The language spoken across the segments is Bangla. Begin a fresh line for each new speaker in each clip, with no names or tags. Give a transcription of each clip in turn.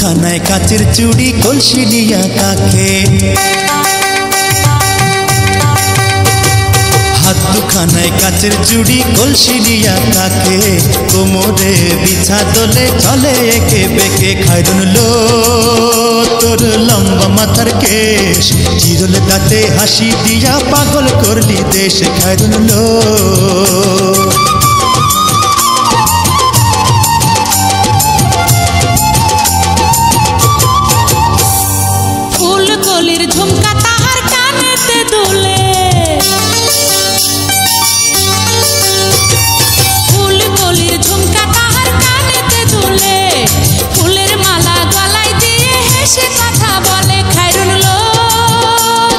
দুখানায় কাচের চুড়ি কলসি নিয়া কাকে, হাত দুখানায় কাচের চুড়ি কলসি নিয়া কাকে, কোমরে বিছা দোলে চলে একে বেঁকে। খায়রুন লো তোর লম্বা মাথার কেশ, চিরল দাঁতে হাসি দিয়া পাগল করলি দেশ। খায়রুন লো
ফুলকলির ঝুমকা তাহার কানেতে দুলে, ফুলকলির ঝুমকা তাহার কানেতে দুলে, ফুলের মালা গলায় দিয়ে হেসে কথা বলে। খায়রুন লো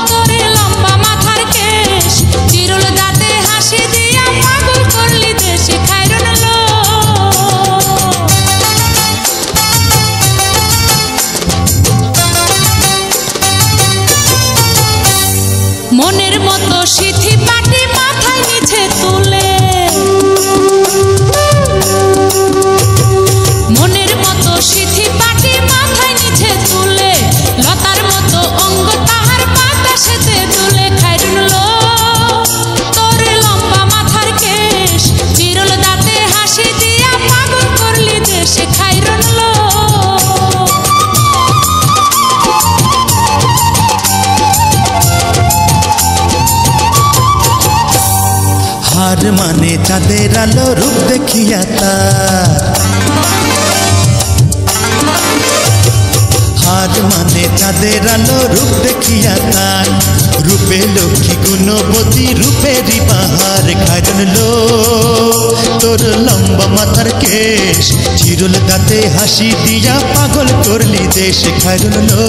তোর লম্বা মাথার কেশ, চিরল দাঁতে হাসি দিয়া পাগল করলি দেশ। খায়রুন লো মনের মতো সিথি পাটি মাথায় নিচে তুলে, মনের মতো সিথি পাটি মাথায় নিচে তুলে, লতার মতো অঙ্গ তাহার বাতাসেতে দুলে। খায়রুন লো তোর লম্বা মাথার কেশ, চিরল দাঁতে হাসি দিয়া পাগল করলি দেশ। খায়রুন লো
হার মানে চাঁদের আলো রূপ দেখিয়া তার, হার মানে চাঁদের আলো রূপ দেখিয়া তার, রূপে লক্ষ্মী গুণবতী রূপেরই বাহার। খায়রুন লো তোর লম্বা মাথার কেশ, চিরল দাঁতে হাসি দিয়া পাগল করলি দেশ। খায়রুন লো